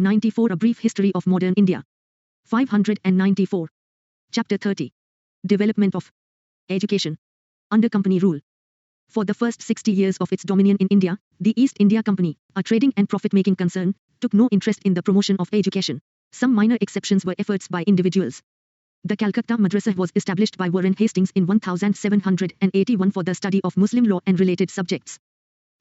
94 A Brief History of Modern India. 594. Chapter 30. Development of Education. Under Company rule. For the first 60 years of its dominion in India, the East India Company, a trading and profit-making concern, took no interest in the promotion of education. Some minor exceptions were efforts by individuals. The Calcutta Madrasa was established by Warren Hastings in 1781 for the study of Muslim law and related subjects.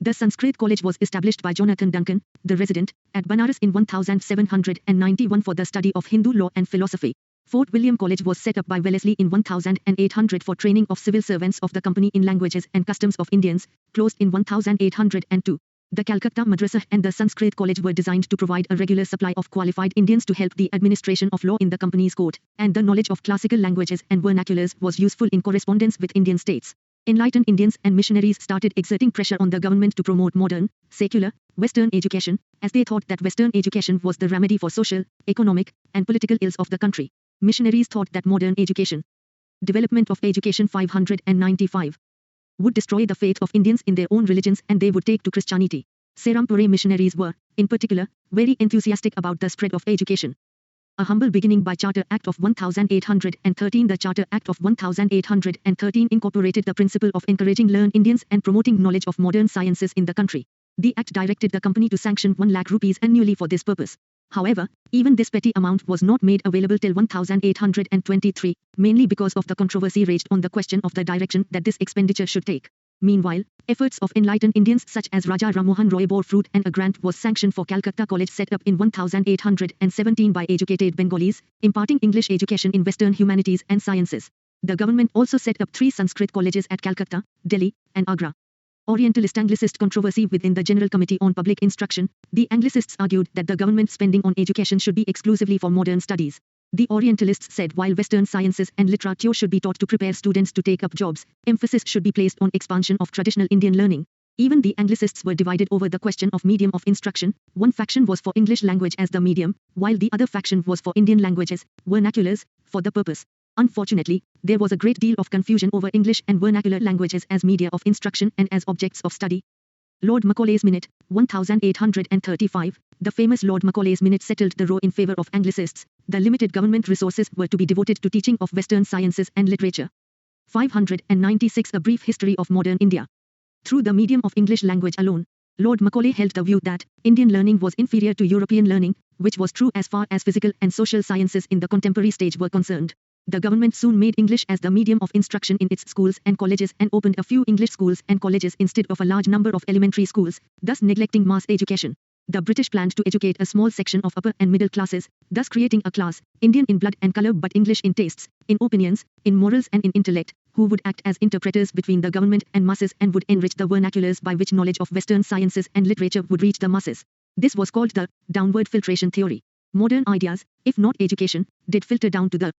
The Sanskrit College was established by Jonathan Duncan, the resident, at Banaras in 1791 for the study of Hindu law and philosophy. Fort William College was set up by Wellesley in 1800 for training of civil servants of the company in languages and customs of Indians, closed in 1802. The Calcutta Madrasa and the Sanskrit College were designed to provide a regular supply of qualified Indians to help the administration of law in the company's court, and the knowledge of classical languages and vernaculars was useful in correspondence with Indian states. Enlightened Indians and missionaries started exerting pressure on the government to promote modern, secular, Western education, as they thought that Western education was the remedy for social, economic, and political ills of the country. Missionaries thought that modern education, development of education 595, would destroy the faith of Indians in their own religions and they would take to Christianity. Serampore missionaries were, in particular, very enthusiastic about the spread of education. A humble beginning by Charter Act of 1813. The Charter Act of 1813 incorporated the principle of encouraging learned Indians and promoting knowledge of modern sciences in the country. The Act directed the company to sanction 1 lakh rupees annually for this purpose. However, even this petty amount was not made available till 1823, mainly because of the controversy raised on the question of the direction that this expenditure should take. Meanwhile, efforts of enlightened Indians such as Raja Rammohan Roy bore fruit and a grant was sanctioned for Calcutta College set up in 1817 by educated Bengalis, imparting English education in Western humanities and sciences. The government also set up 3 Sanskrit colleges at Calcutta, Delhi, and Agra. Orientalist-Anglicist controversy within the General Committee on Public Instruction. The Anglicists argued that the government spending on education should be exclusively for modern studies. The Orientalists said while Western sciences and literature should be taught to prepare students to take up jobs, emphasis should be placed on expansion of traditional Indian learning. Even the Anglicists were divided over the question of medium of instruction. One faction was for English language as the medium, while the other faction was for Indian languages, vernaculars, for the purpose. Unfortunately, there was a great deal of confusion over English and vernacular languages as media of instruction and as objects of study. Lord Macaulay's Minute, 1835, the famous Lord Macaulay's Minute settled the row in favor of Anglicists. The limited government resources were to be devoted to teaching of Western sciences and literature. 596 A Brief History of Modern India. Through the medium of English language alone, Lord Macaulay held the view that Indian learning was inferior to European learning, which was true as far as physical and social sciences in the contemporary stage were concerned. The government soon made English as the medium of instruction in its schools and colleges and opened a few English schools and colleges instead of a large number of elementary schools, thus neglecting mass education. The British planned to educate a small section of upper and middle classes, thus creating a class, Indian in blood and colour but English in tastes, in opinions, in morals and in intellect, who would act as interpreters between the government and masses and would enrich the vernaculars by which knowledge of Western sciences and literature would reach the masses. This was called the downward filtration theory. Modern ideas, if not education, did filter down to the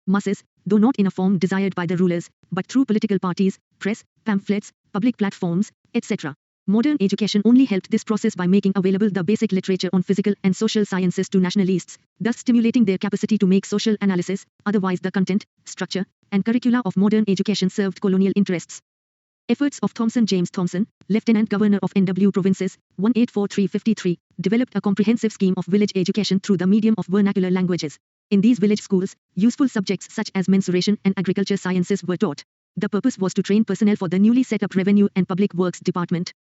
masses, though not in a form desired by the rulers, but through political parties, press, pamphlets, public platforms, etc. Modern education only helped this process by making available the basic literature on physical and social sciences to nationalists, thus stimulating their capacity to make social analysis. Otherwise the content, structure, and curricula of modern education served colonial interests. Efforts of James Thomson, Lieutenant Governor of NW Provinces, 1843-53, developed a comprehensive scheme of village education through the medium of vernacular languages. In these village schools, useful subjects such as mensuration and agriculture sciences were taught. The purpose was to train personnel for the newly set up Revenue and Public Works Department.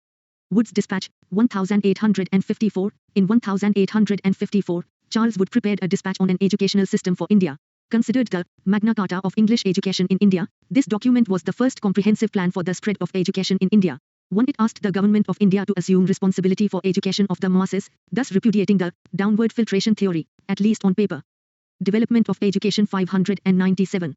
Wood's Dispatch, 1854. In 1854, Charles Wood prepared a dispatch on an educational system for India. Considered the Magna Carta of English education in India, this document was the first comprehensive plan for the spread of education in India. It asked the government of India to assume responsibility for education of the masses, thus repudiating the downward filtration theory, at least on paper. Development of education 597.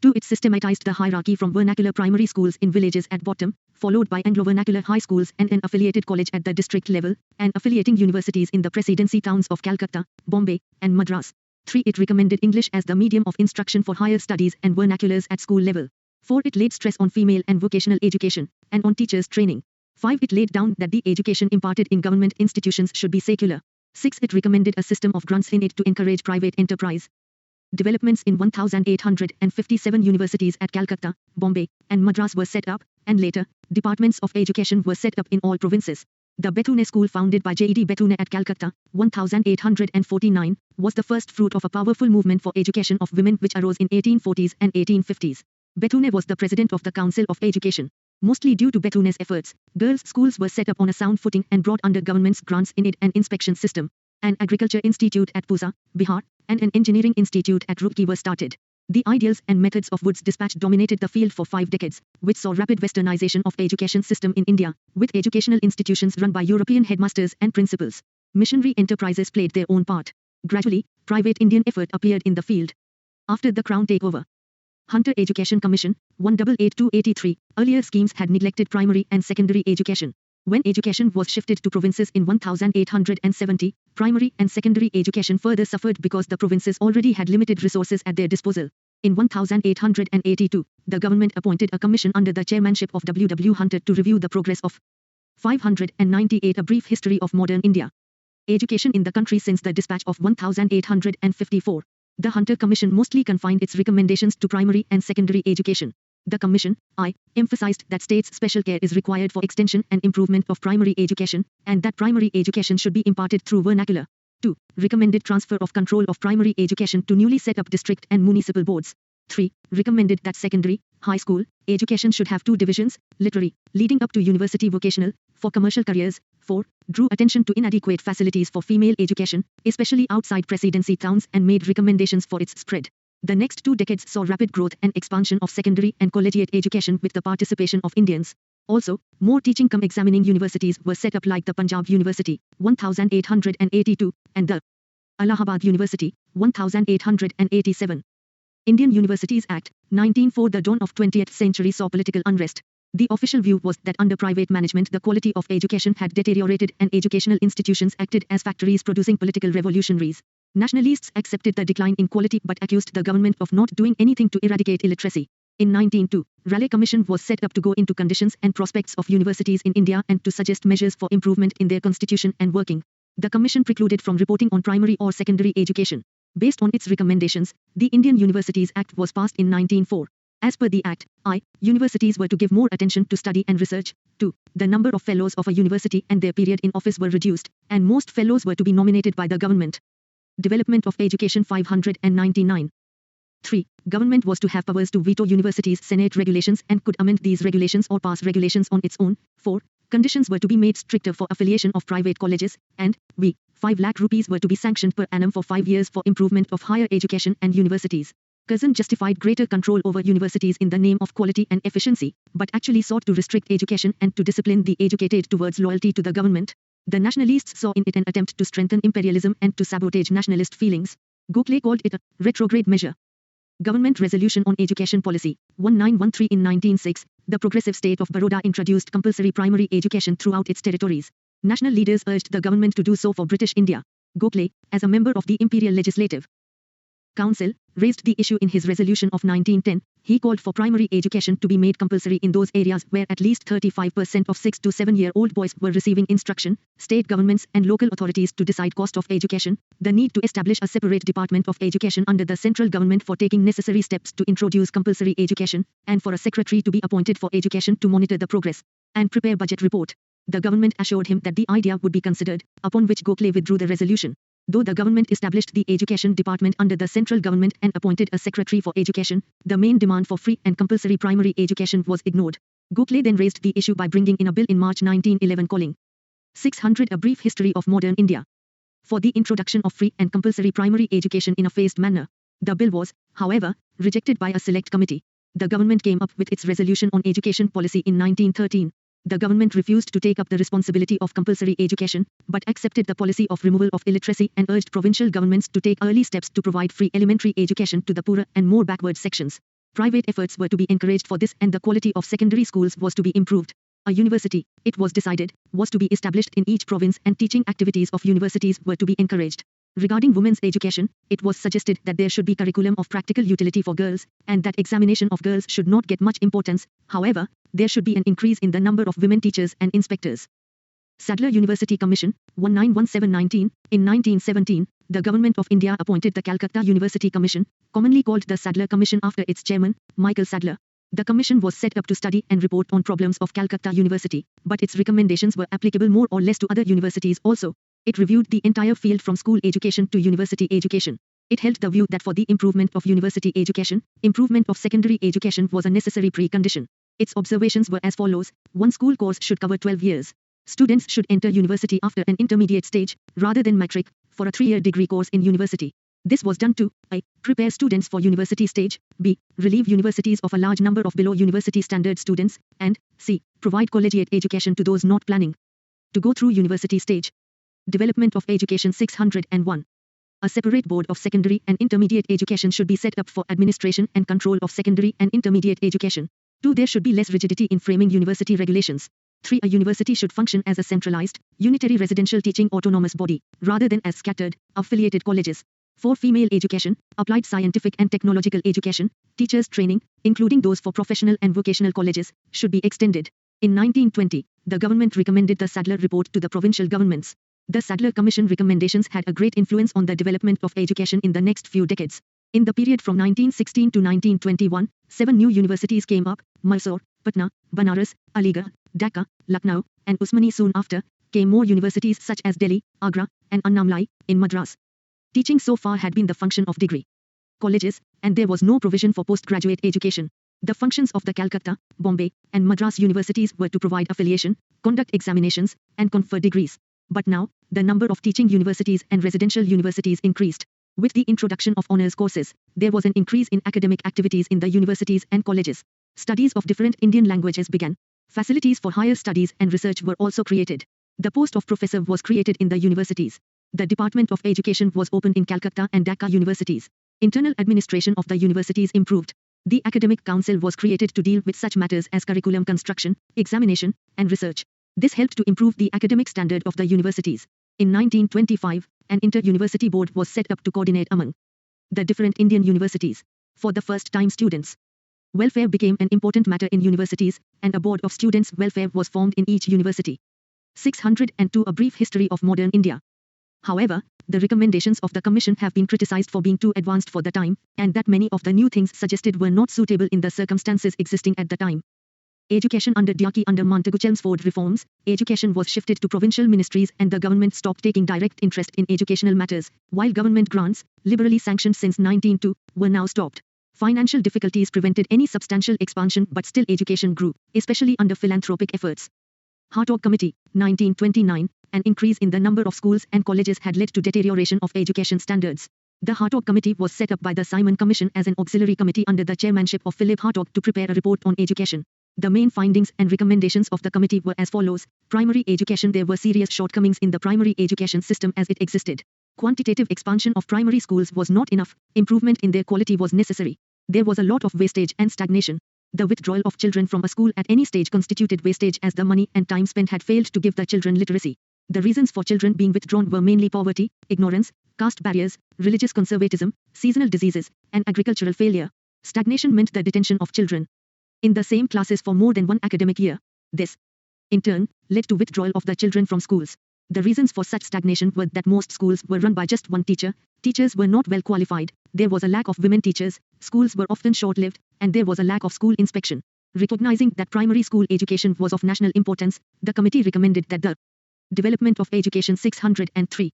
2. It systematized the hierarchy from vernacular primary schools in villages at bottom, followed by Anglo-vernacular high schools and an affiliated college at the district level, and affiliating universities in the presidency towns of Calcutta, Bombay, and Madras. 3. It recommended English as the medium of instruction for higher studies and vernaculars at school level. 4. It laid stress on female and vocational education, and on teachers' training. 5. It laid down that the education imparted in government institutions should be secular. 6. It recommended a system of grants in it to encourage private enterprise. Developments in 1857 universities at Calcutta, Bombay, and Madras were set up, and later, departments of education were set up in all provinces. The Bethune School, founded by J.E.D. Bethune at Calcutta, 1849, was the first fruit of a powerful movement for education of women which arose in 1840s and 1850s. Bethune was the president of the Council of Education. Mostly due to Bethune's efforts, girls' schools were set up on a sound footing and brought under government's grants in aid and inspection system. An agriculture institute at Pusa, Bihar, and an engineering institute at Roorkee were started. The ideals and methods of Wood's dispatch dominated the field for 5 decades, which saw rapid westernization of education system in India, with educational institutions run by European headmasters and principals. Missionary enterprises played their own part. Gradually, private Indian effort appeared in the field. After the Crown takeover, Hunter Education Commission, 188-83, earlier schemes had neglected primary and secondary education. When education was shifted to provinces in 1870, primary and secondary education further suffered because the provinces already had limited resources at their disposal. In 1882, the government appointed a commission under the chairmanship of W. W. Hunter to review the progress of 598. A brief history of modern India. Education in the country since the dispatch of 1854. The Hunter Commission mostly confined its recommendations to primary and secondary education. The Commission, emphasized that states' special care is required for extension and improvement of primary education, and that primary education should be imparted through vernacular. 2. Recommended transfer of control of primary education to newly set up district and municipal boards. 3. Recommended that secondary, high school, education should have 2 divisions, literary, leading up to university vocational, for commercial careers. 4. Drew attention to inadequate facilities for female education, especially outside presidency towns, and made recommendations for its spread. The next 2 decades saw rapid growth and expansion of secondary and collegiate education with the participation of Indians. Also, more teaching-cum-examining universities were set up like the Punjab University, 1882, and the Allahabad University, 1887. Indian Universities Act, 1904. The dawn of 20th century saw political unrest. The official view was that under private management the quality of education had deteriorated and educational institutions acted as factories producing political revolutionaries. Nationalists accepted the decline in quality but accused the government of not doing anything to eradicate illiteracy. In 1902, Raleigh Commission was set up to go into conditions and prospects of universities in India and to suggest measures for improvement in their constitution and working. The commission precluded from reporting on primary or secondary education. Based on its recommendations, the Indian Universities Act was passed in 1904. As per the Act, universities were to give more attention to study and research. 2. The number of fellows of a university and their period in office were reduced, and most fellows were to be nominated by the government. Development of Education 599. 3. Government was to have powers to veto universities' Senate regulations and could amend these regulations or pass regulations on its own. 4. Conditions were to be made stricter for affiliation of private colleges, and 5 lakh rupees were to be sanctioned per annum for 5 years for improvement of higher education and universities. Curzon justified greater control over universities in the name of quality and efficiency, but actually sought to restrict education and to discipline the educated towards loyalty to the government. The nationalists saw in it an attempt to strengthen imperialism and to sabotage nationalist feelings. Gokhale called it a retrograde measure. Government Resolution on Education Policy, 1913 in 1906, the progressive state of Baroda introduced compulsory primary education throughout its territories. National leaders urged the government to do so for British India. Gokhale, as a member of the Imperial Legislative Council, raised the issue in his resolution of 1910. He called for primary education to be made compulsory in those areas where at least 35% of 6 to 7-year-old boys were receiving instruction, state governments and local authorities to decide cost of education, the need to establish a separate department of education under the central government for taking necessary steps to introduce compulsory education, and for a secretary to be appointed for education to monitor the progress and prepare budget report. The government assured him that the idea would be considered, upon which Gokhale withdrew the resolution. Though the government established the education department under the central government and appointed a secretary for education, the main demand for free and compulsory primary education was ignored. Gokhale then raised the issue by bringing in a bill in March 1911 calling 600 A Brief History of Modern India for the introduction of free and compulsory primary education in a phased manner. The bill was, however, rejected by a select committee. The government came up with its resolution on education policy in 1913. The government refused to take up the responsibility of compulsory education, but accepted the policy of removal of illiteracy and urged provincial governments to take early steps to provide free elementary education to the poorer and more backward sections. Private efforts were to be encouraged for this and the quality of secondary schools was to be improved. A university, it was decided, was to be established in each province and teaching activities of universities were to be encouraged. Regarding women's education, it was suggested that there should be curriculum of practical utility for girls, and that examination of girls should not get much importance. However, there should be an increase in the number of women teachers and inspectors. Sadler University Commission, 1917-19. In 1917, the Government of India appointed the Calcutta University Commission, commonly called the Sadler Commission after its chairman, Michael Sadler. The commission was set up to study and report on problems of Calcutta University, but its recommendations were applicable more or less to other universities also. It reviewed the entire field from school education to university education. It held the view that for the improvement of university education, improvement of secondary education was a necessary precondition. Its observations were as follows. One school course should cover 12 years. Students should enter university after an intermediate stage, rather than matric, for a 3-year degree course in university. This was done to a. Prepare students for university stage, b. Relieve universities of a large number of below university standard students, and c. Provide collegiate education to those not planning to go through university stage. Development of Education 601. A separate board of secondary and intermediate education should be set up for administration and control of secondary and intermediate education. 2. There should be less rigidity in framing university regulations. 3. A university should function as a centralized, unitary residential teaching autonomous body, rather than as scattered, affiliated colleges. 4. Female education, applied scientific and technological education, teachers' training, including those for professional and vocational colleges, should be extended. In 1920, the government recommended the Sadler Report to the provincial governments. The Sadler Commission recommendations had a great influence on the development of education in the next few decades. In the period from 1916 to 1921, 7 new universities came up: Mysore, Patna, Banaras, Aligarh, Dhaka, Lucknow, and Usmani. Soon after, came more universities such as Delhi, Agra, and Annamlai, in Madras. Teaching so far had been the function of degree colleges, and there was no provision for postgraduate education. The functions of the Calcutta, Bombay, and Madras universities were to provide affiliation, conduct examinations, and confer degrees. But now, the number of teaching universities and residential universities increased. With the introduction of honors courses, there was an increase in academic activities in the universities and colleges. Studies of different Indian languages began. Facilities for higher studies and research were also created. The post of professor was created in the universities. The Department of Education was opened in Calcutta and Dhaka universities. Internal administration of the universities improved. The Academic Council was created to deal with such matters as curriculum construction, examination, and research. This helped to improve the academic standard of the universities. In 1925, an inter-university board was set up to coordinate among the different Indian universities. For the first time, students' welfare became an important matter in universities, and a board of students' welfare was formed in each university. 602. A brief history of modern India. However, the recommendations of the Commission have been criticized for being too advanced for the time, and that many of the new things suggested were not suitable in the circumstances existing at the time. Education under Montagu-Chelmsford reforms, education was shifted to provincial ministries and the government stopped taking direct interest in educational matters, while government grants, liberally sanctioned since 1902, were now stopped. Financial difficulties prevented any substantial expansion, but still education grew, especially under philanthropic efforts. Hartog Committee, 1929, an increase in the number of schools and colleges had led to deterioration of education standards. The Hartog Committee was set up by the Simon Commission as an auxiliary committee under the chairmanship of Philip Hartog to prepare a report on education. The main findings and recommendations of the committee were as follows. Primary education. There were serious shortcomings in the primary education system as it existed. Quantitative expansion of primary schools was not enough. Improvement in their quality was necessary. There was a lot of wastage and stagnation. The withdrawal of children from a school at any stage constituted wastage, as the money and time spent had failed to give the children literacy. The reasons for children being withdrawn were mainly poverty, ignorance, caste barriers, religious conservatism, seasonal diseases, and agricultural failure. Stagnation meant the detention of children in the same classes for more than one academic year. This, in turn, led to withdrawal of the children from schools. The reasons for such stagnation were that most schools were run by just one teacher, teachers were not well qualified, there was a lack of women teachers, schools were often short-lived, and there was a lack of school inspection. Recognizing that primary school education was of national importance, the committee recommended that the development of Education 603.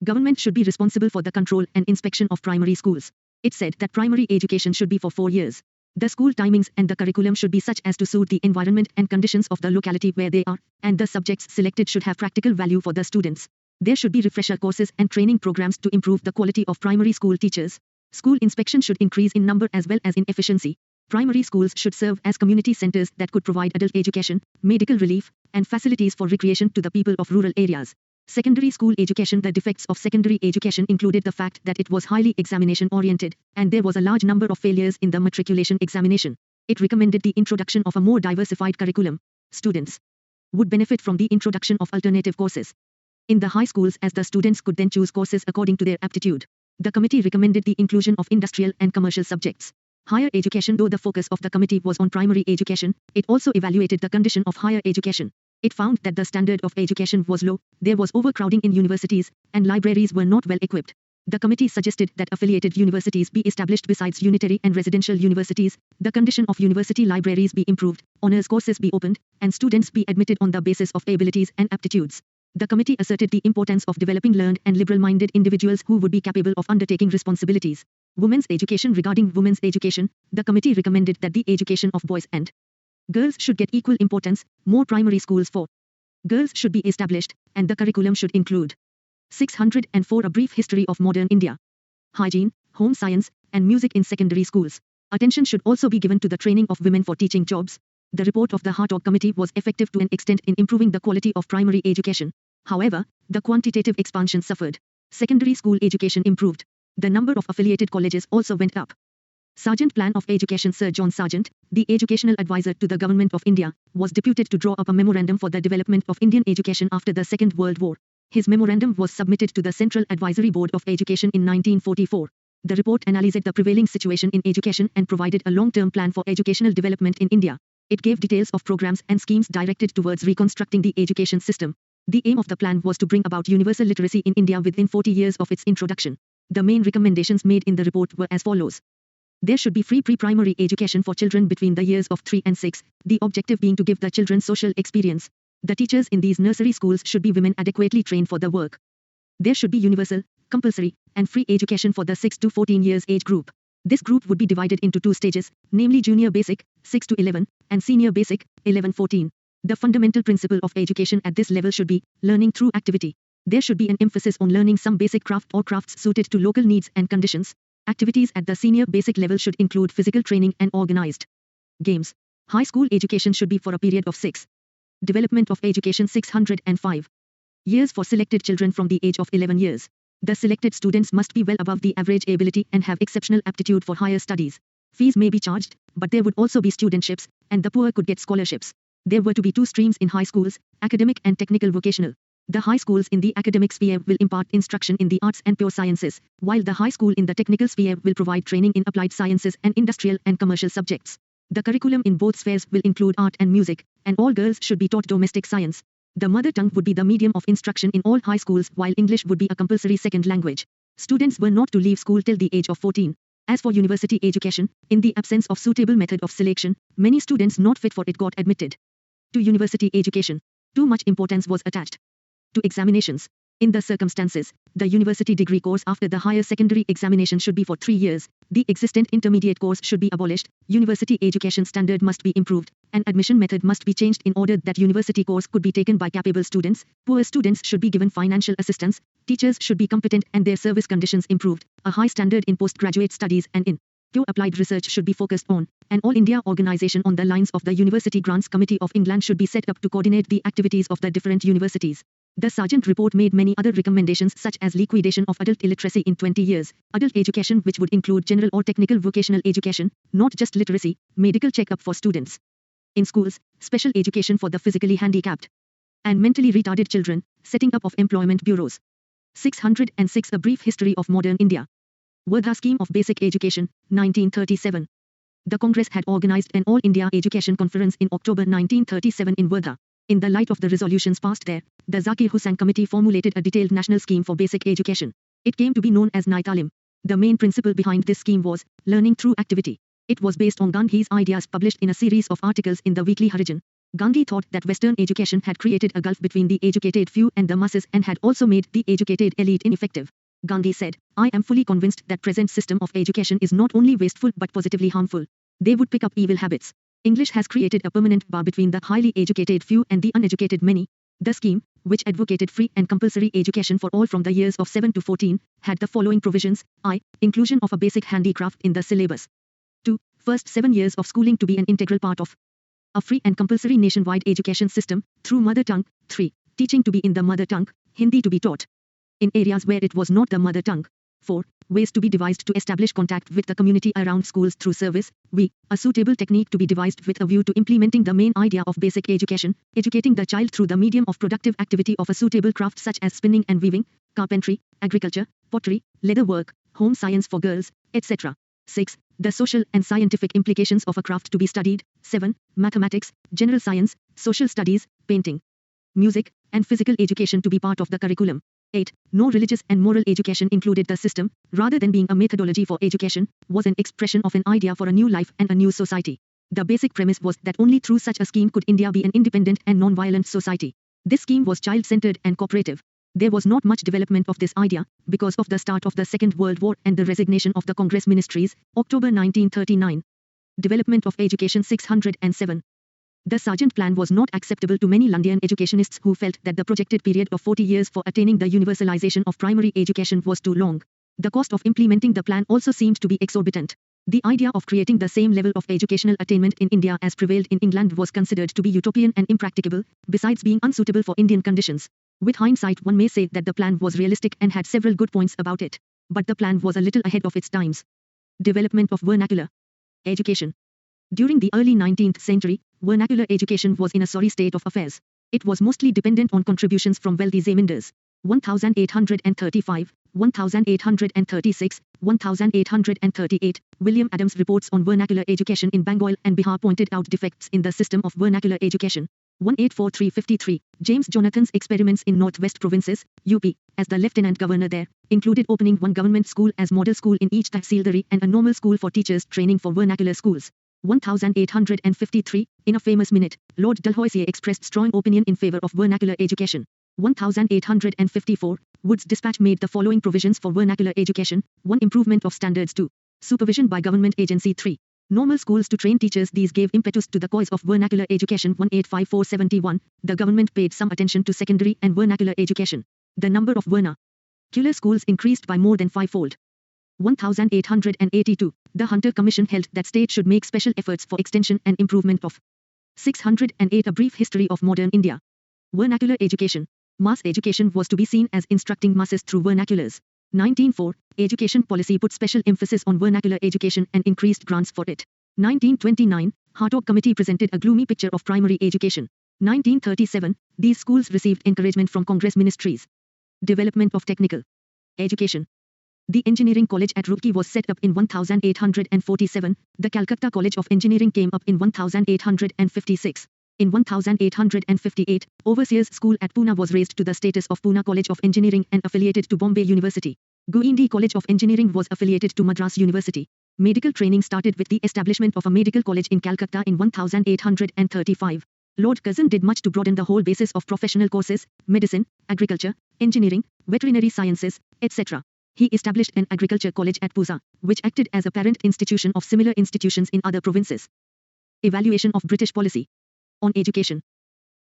Government should be responsible for the control and inspection of primary schools. It said that primary education should be for 4 years. The school timings and the curriculum should be such as to suit the environment and conditions of the locality where they are, and the subjects selected should have practical value for the students. There should be refresher courses and training programs to improve the quality of primary school teachers. School inspection should increase in number as well as in efficiency. Primary schools should serve as community centers that could provide adult education, medical relief, and facilities for recreation to the people of rural areas. Secondary school education. The defects of secondary education included the fact that it was highly examination-oriented, and there was a large number of failures in the matriculation examination. It recommended the introduction of a more diversified curriculum. Students would benefit from the introduction of alternative courses in the high schools, as the students could then choose courses according to their aptitude. The committee recommended the inclusion of industrial and commercial subjects. Higher education. Though the focus of the committee was on primary education, it also evaluated the condition of higher education. It found that the standard of education was low, there was overcrowding in universities, and libraries were not well equipped. The committee suggested that affiliated universities be established besides unitary and residential universities, the condition of university libraries be improved, honors courses be opened, and students be admitted on the basis of abilities and aptitudes. The committee asserted the importance of developing learned and liberal-minded individuals who would be capable of undertaking responsibilities. Women's education. Regarding women's education, the committee recommended that the education of boys and girls should get equal importance. More primary schools for girls should be established, and the curriculum should include 604 A brief history of modern India, hygiene, home science, and music in secondary schools. Attention should also be given to the training of women for teaching jobs. The report of the Hartog Committee was effective to an extent in improving the quality of primary education. However, the quantitative expansion suffered. Secondary school education improved. The number of affiliated colleges also went up. Sargent Plan of Education. Sir John Sargent, the educational advisor to the Government of India, was deputed to draw up a memorandum for the development of Indian education after the Second World War. His memorandum was submitted to the Central Advisory Board of Education in 1944. The report analyzed the prevailing situation in education and provided a long-term plan for educational development in India. It gave details of programs and schemes directed towards reconstructing the education system. The aim of the plan was to bring about universal literacy in India within 40 years of its introduction. The main recommendations made in the report were as follows. There should be free pre-primary education for children between the years of 3 and 6, the objective being to give the children social experience. The teachers in these nursery schools should be women adequately trained for the work. There should be universal, compulsory, and free education for the 6 to 14 years age group. This group would be divided into 2 stages, namely junior basic, 6 to 11, and senior basic, 11-14. The fundamental principle of education at this level should be learning through activity. There should be an emphasis on learning some basic craft or crafts suited to local needs and conditions. Activities at the senior basic level should include physical training and organized games. High school education should be for a period of 6. Development of education. 605 years for selected children from the age of 11 years. The selected students must be well above the average ability and have exceptional aptitude for higher studies. Fees may be charged, but there would also be studentships, and the poor could get scholarships. There were to be 2 streams in high schools, academic and technical vocational. The high schools in the academic sphere will impart instruction in the arts and pure sciences, while the high school in the technical sphere will provide training in applied sciences and industrial and commercial subjects. The curriculum in both spheres will include art and music, and all girls should be taught domestic science. The mother tongue would be the medium of instruction in all high schools, while English would be a compulsory second language. Students were not to leave school till the age of 14. As for university education, in the absence of suitable method of selection, many students not fit for it got admitted. To university education, too much importance was attached to examinations. In the circumstances, the university degree course after the higher secondary examination should be for 3 years. The existent intermediate course should be abolished. University education standard must be improved. An admission method must be changed in order that university course could be taken by capable students. Poor students should be given financial assistance. Teachers should be competent and their service conditions improved. A high standard in postgraduate studies and in pure applied research should be focused on. An all-India organization on the lines of the University Grants Committee of England should be set up to coordinate the activities of the different universities. The Sargent report made many other recommendations such as liquidation of adult illiteracy in 20 years, adult education which would include general or technical vocational education, not just literacy, medical check-up for students in schools, special education for the physically handicapped and mentally retarded children, setting up of employment bureaus. 606 A brief history of modern India. Wardha Scheme of Basic Education, 1937. The Congress had organized an All-India Education Conference in October 1937 in Wardha. In the light of the resolutions passed there, the Zakir Hussain Committee formulated a detailed national scheme for basic education. It came to be known as Nai Talim. The main principle behind this scheme was learning through activity. It was based on Gandhi's ideas published in a series of articles in the weekly Harijan. Gandhi thought that Western education had created a gulf between the educated few and the masses and had also made the educated elite ineffective. Gandhi said, "I am fully convinced that present system of education is not only wasteful but positively harmful. They would pick up evil habits. English has created a permanent bar between the highly educated few and the uneducated many." The scheme, which advocated free and compulsory education for all from the years of 7 to 14, had the following provisions. I. Inclusion of a basic handicraft in the syllabus. 2. First 7 years of schooling to be an integral part of a free and compulsory nationwide education system, through mother tongue. 3. Teaching to be in the mother tongue, Hindi to be taught in areas where it was not the mother tongue. 4. Ways to be devised to establish contact with the community around schools through service. A suitable technique to be devised with a view to implementing the main idea of basic education, educating the child through the medium of productive activity of a suitable craft such as spinning and weaving, carpentry, agriculture, pottery, leather work, home science for girls, etc. 6. The social and scientific implications of a craft to be studied. 7. Mathematics, general science, social studies, painting, music, and physical education to be part of the curriculum. 8. No religious and moral education included. The system, rather than being a methodology for education, was an expression of an idea for a new life and a new society. The basic premise was that only through such a scheme could India be an independent and non-violent society. This scheme was child-centered and cooperative. There was not much development of this idea, because of the start of the Second World War and the resignation of the Congress ministries, October 1939. Development of education 607. The Sargent Plan was not acceptable to many London educationists who felt that the projected period of 40 years for attaining the universalization of primary education was too long. The cost of implementing the plan also seemed to be exorbitant. The idea of creating the same level of educational attainment in India as prevailed in England was considered to be utopian and impracticable, besides being unsuitable for Indian conditions. With hindsight, one may say that the plan was realistic and had several good points about it. But the plan was a little ahead of its times. Development of vernacular education. During the early 19th century, vernacular education was in a sorry state of affairs. It was mostly dependent on contributions from wealthy zamindars. 1835, 1836, 1838, William Adams reports on vernacular education in Bengal and Bihar pointed out defects in the system of vernacular education. 1843-53, James Jonathan's experiments in Northwest Provinces, UP, as the lieutenant governor there, included opening one government school as model school in each tahsildari and a normal school for teachers training for vernacular schools. 1853, in a famous minute, Lord Dalhousie expressed strong opinion in favor of vernacular education. 1854, Wood's dispatch made the following provisions for vernacular education. 1. Improvement of standards. 2. Supervision by government agency. 3. Normal schools to train teachers. These gave impetus to the cause of vernacular education. 1854-71, the government paid some attention to secondary and vernacular education. The number of vernacular schools increased by more than fivefold. 1882, the Hunter Commission held that state should make special efforts for extension and improvement of. 608, a brief history of modern India. Vernacular education. Mass education was to be seen as instructing masses through vernaculars. 1904, education policy put special emphasis on vernacular education and increased grants for it. 1929, Hartog Committee presented a gloomy picture of primary education. 1937, these schools received encouragement from Congress ministries. Development of technical education. The Engineering College at Roorkee was set up in 1847, the Calcutta College of Engineering came up in 1856. In 1858, Overseers School at Pune was raised to the status of Pune College of Engineering and affiliated to Bombay University. Guindy College of Engineering was affiliated to Madras University. Medical training started with the establishment of a medical college in Calcutta in 1835. Lord Curzon did much to broaden the whole basis of professional courses, medicine, agriculture, engineering, veterinary sciences, etc. He established an agriculture college at Pusa, which acted as a parent institution of similar institutions in other provinces. Evaluation of British policy on education.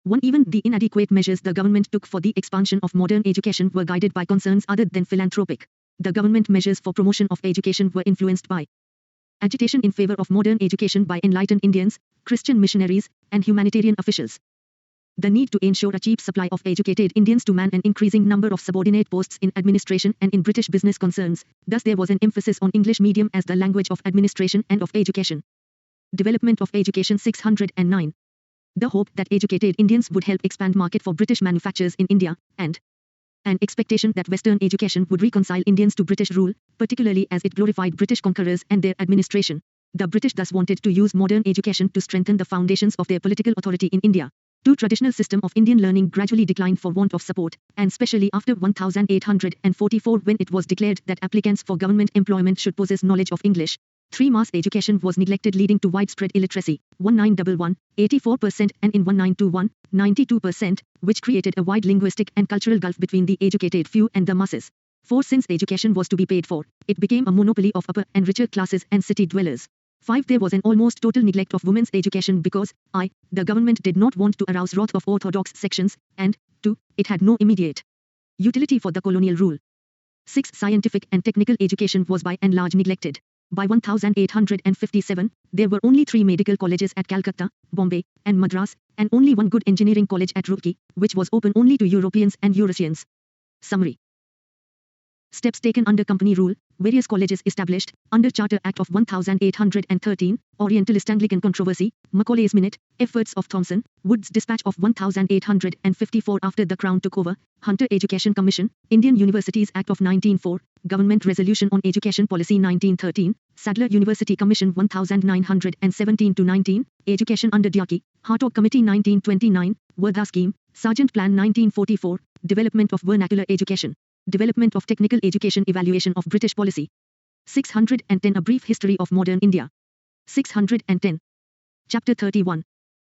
1. Even the inadequate measures the government took for the expansion of modern education were guided by concerns other than philanthropic. The government measures for promotion of education were influenced by agitation in favor of modern education by enlightened Indians, Christian missionaries, and humanitarian officials. The need to ensure a cheap supply of educated Indians to man an increasing number of subordinate posts in administration and in British business concerns, thus there was an emphasis on English medium as the language of administration and of education. Development of education 609. The hope that educated Indians would help expand market for British manufactures in India, and an expectation that Western education would reconcile Indians to British rule, particularly as it glorified British conquerors and their administration. The British thus wanted to use modern education to strengthen the foundations of their political authority in India. The traditional system of Indian learning gradually declined for want of support, and especially after 1844 when it was declared that applicants for government employment should possess knowledge of English. 3. Mass education was neglected leading to widespread illiteracy, 1911, 84% and in 1921, 92%, which created a wide linguistic and cultural gulf between the educated few and the masses. 4. Since education was to be paid for, it became a monopoly of upper and richer classes and city dwellers. 5. There was an almost total neglect of women's education because, the government did not want to arouse wrath of orthodox sections, and 2. It had no immediate utility for the colonial rule. 6. Scientific and technical education was by and large neglected. By 1857, there were only 3 medical colleges at Calcutta, Bombay, and Madras, and only 1 good engineering college at Roorkee, which was open only to Europeans and Eurasians. Summary. Steps taken under company rule, various colleges established, under Charter Act of 1813, Orientalist Anglican controversy, Macaulay's Minute, efforts of Thomson, Wood's dispatch of 1854 after the Crown took over, Hunter Education Commission, Indian Universities Act of 1904, Government Resolution on Education Policy 1913, Sadler University Commission 1917-19, Education under Diaki, Hartog Committee 1929, Wardha Scheme, Sargent Plan 1944, Development of vernacular education. Development of technical education. Evaluation of British policy. 610 A brief history of modern India. 610. Chapter 31.